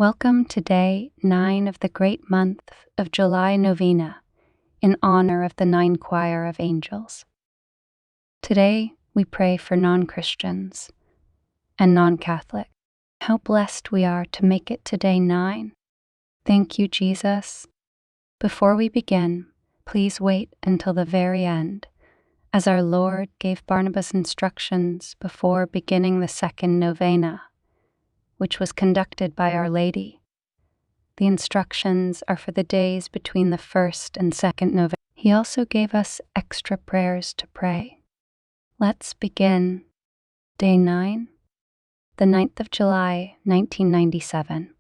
Welcome to day 9 of the great month of July Novena, in honor of the 9 choir of angels. Today, we pray for non-Christians and non-Catholic. How blessed we are to make it to day 9. Thank you, Jesus. Before we begin, please wait until the very end, as our Lord gave Barnabas instructions before beginning the second novena, which was conducted by Our Lady. The instructions are for the days between the first and second novena. He also gave us extra prayers to pray. Let's begin. Day 9, the 9th of July, 1997,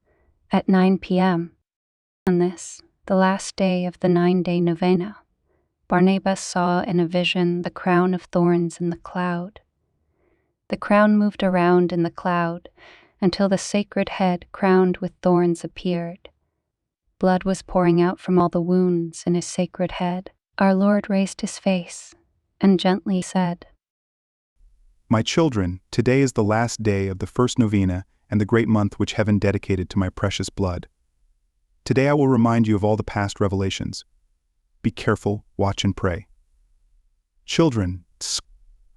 at 9 p.m. On this, the last day of the 9-day novena, Barnabas saw in a vision the crown of thorns in the cloud. The crown moved around in the cloud until the sacred head crowned with thorns appeared. Blood was pouring out from all the wounds in his sacred head. Our Lord raised his face and gently said, "My children, today is the last day of the first novena and the great month which heaven dedicated to my precious blood. Today I will remind you of all the past revelations. Be careful, watch and pray. Children,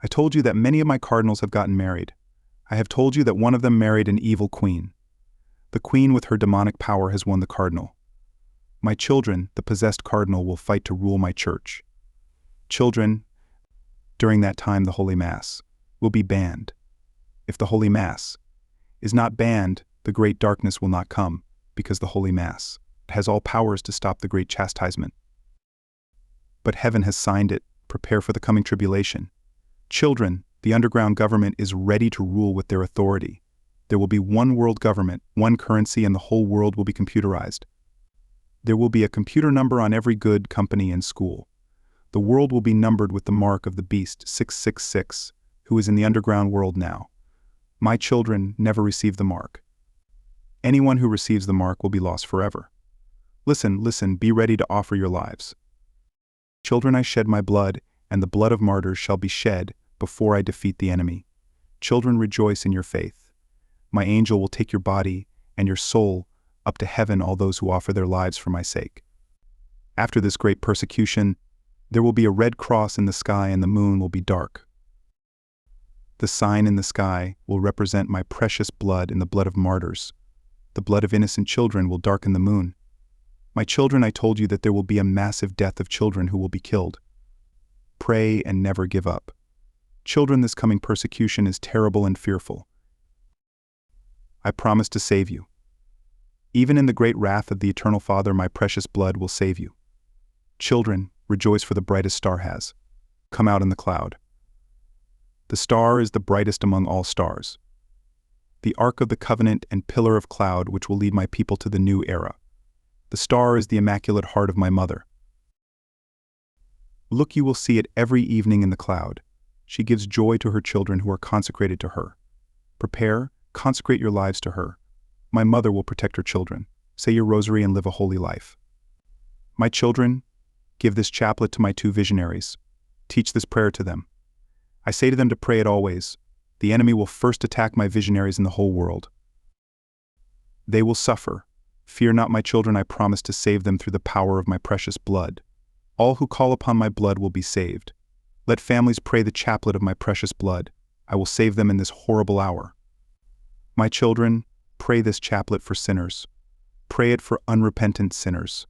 I told you that many of my cardinals have gotten married. I have told you that one of them married an evil queen. The queen with her demonic power has won the cardinal. My children, the possessed cardinal, will fight to rule my church. Children, during that time the Holy Mass will be banned. If the Holy Mass is not banned, the great darkness will not come, because the Holy Mass has all powers to stop the great chastisement. But heaven has signed it. Prepare for the coming tribulation. Children, the underground government is ready to rule with their authority. There will be one world government, one currency, and the whole world will be computerized. There will be a computer number on every good company and school. The world will be numbered with the mark of the beast 666, who is in the underground world now. My children, never receive the mark. Anyone who receives the mark will be lost forever. Listen, be ready to offer your lives. Children, I shed my blood, and the blood of martyrs shall be shed before I defeat the enemy. Children, rejoice in your faith. My angel will take your body and your soul up to heaven, all those who offer their lives for my sake. After this great persecution, there will be a red cross in the sky and the moon will be dark. The sign in the sky will represent my precious blood and the blood of martyrs. The blood of innocent children will darken the moon. My children, I told you that there will be a massive death of children who will be killed. Pray and never give up. Children, this coming persecution is terrible and fearful. I promise to save you. Even in the great wrath of the Eternal Father, my precious blood will save you. Children, rejoice, for the brightest star has come out in the cloud. The star is the brightest among all stars. The Ark of the Covenant and pillar of cloud which will lead my people to the new era. The star is the Immaculate Heart of my mother. Look, you will see it every evening in the cloud. She gives joy to her children who are consecrated to her. Prepare, consecrate your lives to her. My mother will protect her children. Say your rosary and live a holy life. My children, give this chaplet to my 2 visionaries. Teach this prayer to them. I say to them to pray it always. The enemy will first attack my visionaries in the whole world. They will suffer. Fear not, my children, I promise to save them through the power of my precious blood. All who call upon my blood will be saved. Let families pray the chaplet of my precious blood. I will save them in this horrible hour. My children, pray this chaplet for sinners. Pray it for unrepentant sinners.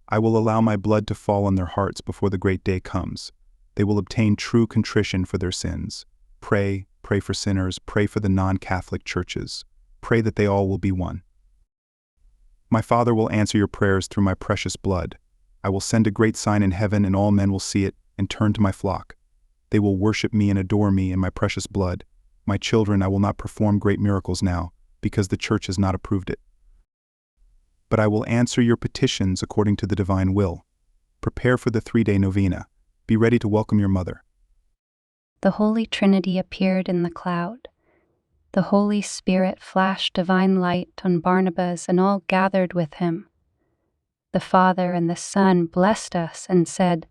I will allow my blood to fall on their hearts before the great day comes. They will obtain true contrition for their sins. Pray for sinners, pray for the non-Catholic churches. Pray that they all will be one. My Father will answer your prayers through my precious blood. I will send a great sign in heaven, and all men will see it and turn to my flock. They will worship me and adore me in my precious blood. My children, I will not perform great miracles now, because the Church has not approved it. But I will answer your petitions according to the divine will. Prepare for the 3-day novena. Be ready to welcome your mother. The Holy Trinity appeared in the cloud. The Holy Spirit flashed divine light on Barnabas, and all gathered with him. The Father and the Son blessed us and said,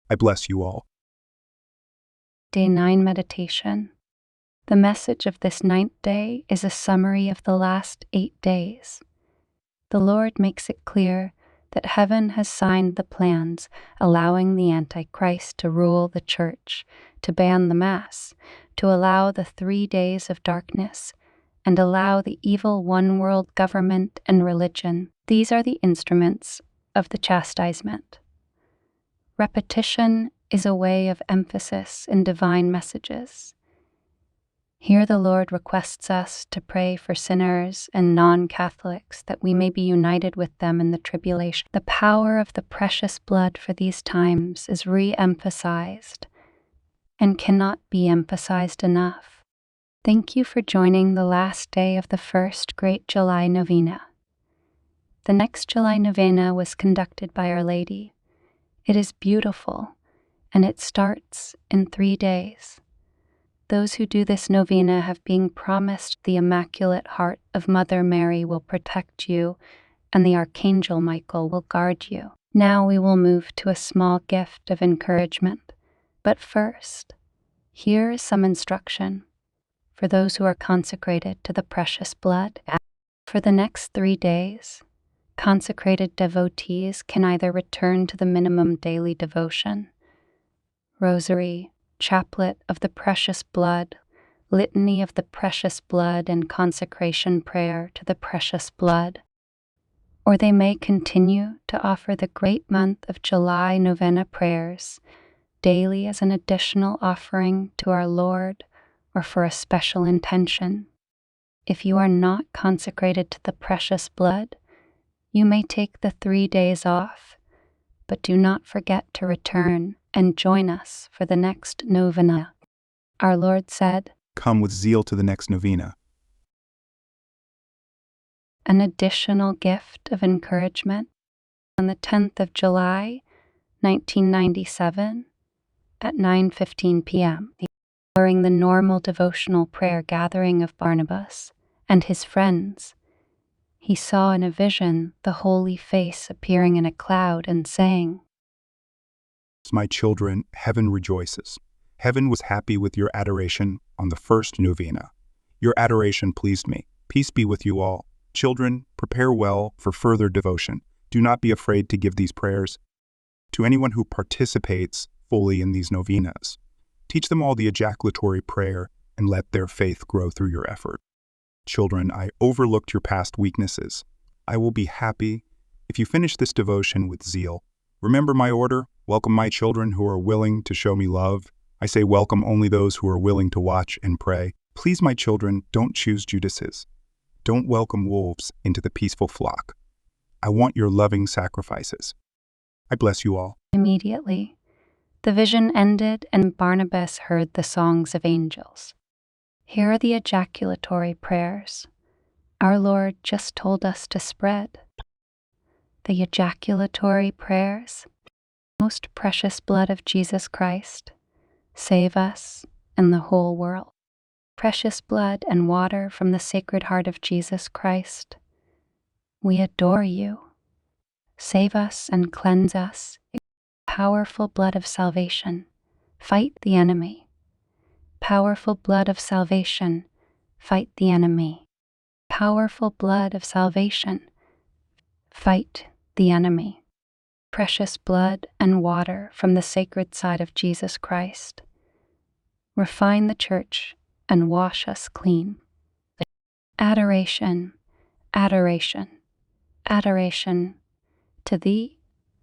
I bless you all. Day 9 Meditation. The message of this 9th day is a summary of the last 8 days. The Lord makes it clear that heaven has signed the plans allowing the Antichrist to rule the church, to ban the Mass, to allow the 3 days of darkness, and allow the evil one-world government and religion. These are the instruments of the chastisement. Repetition is a way of emphasis in divine messages. Here the Lord requests us to pray for sinners and non-Catholics that we may be united with them in the tribulation. The power of the precious blood for these times is re-emphasized and cannot be emphasized enough. Thank you for joining the last day of the first Great July Novena. The next July Novena was conducted by Our Lady. It is beautiful, and it starts in 3 days. Those who do this novena have been promised the Immaculate Heart of Mother Mary will protect you, and the Archangel Michael will guard you. Now we will move to a small gift of encouragement. But first, here is some instruction for those who are consecrated to the precious blood. For the next 3 days, consecrated devotees can either return to the minimum daily devotion, rosary, chaplet of the precious blood, litany of the precious blood, and consecration prayer to the precious blood, or they may continue to offer the great month of July Novena prayers daily as an additional offering to our Lord or for a special intention. If you are not consecrated to the precious blood, you may take the 3 days off, but do not forget to return and join us for the next novena. Our Lord said, Come with zeal to the next novena. An additional gift of encouragement. On the 10th of July, 1997, at 9:15 p.m., during the normal devotional prayer gathering of Barnabas and his friends, he saw in a vision the holy face appearing in a cloud and saying, My children, heaven rejoices. Heaven was happy with your adoration on the first novena. Your adoration pleased me. Peace be with you all. Children, prepare well for further devotion. Do not be afraid to give these prayers to anyone who participates fully in these novenas. Teach them all the ejaculatory prayer and let their faith grow through your effort. Children, I overlooked your past weaknesses. I will be happy if you finish this devotion with zeal. Remember my order. Welcome my children who are willing to show me love. I say welcome only those who are willing to watch and pray. Please, my children, don't choose Judases. Don't welcome wolves into the peaceful flock. I want your loving sacrifices. I bless you all. Immediately, the vision ended and Barnabas heard the songs of angels. Here are the ejaculatory prayers our Lord just told us to spread. The ejaculatory prayers. Most precious blood of Jesus Christ, save us and the whole world. Precious blood and water from the Sacred Heart of Jesus Christ, we adore you. Save us and cleanse us. Powerful blood of salvation, fight the enemy. Powerful blood of salvation, fight the enemy. Powerful blood of salvation, fight the enemy. Precious blood and water from the sacred side of Jesus Christ, refine the church and wash us clean. Adoration, adoration, adoration to thee,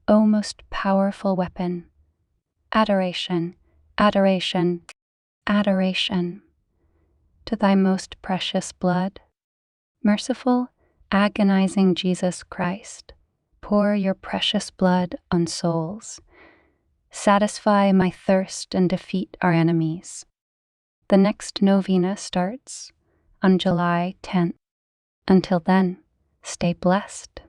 O most powerful weapon. Adoration, adoration, adoration to thy most precious blood. Merciful, agonizing Jesus Christ, pour your precious blood on souls. Satisfy my thirst and defeat our enemies. The next novena starts on July 10th. Until then, stay blessed.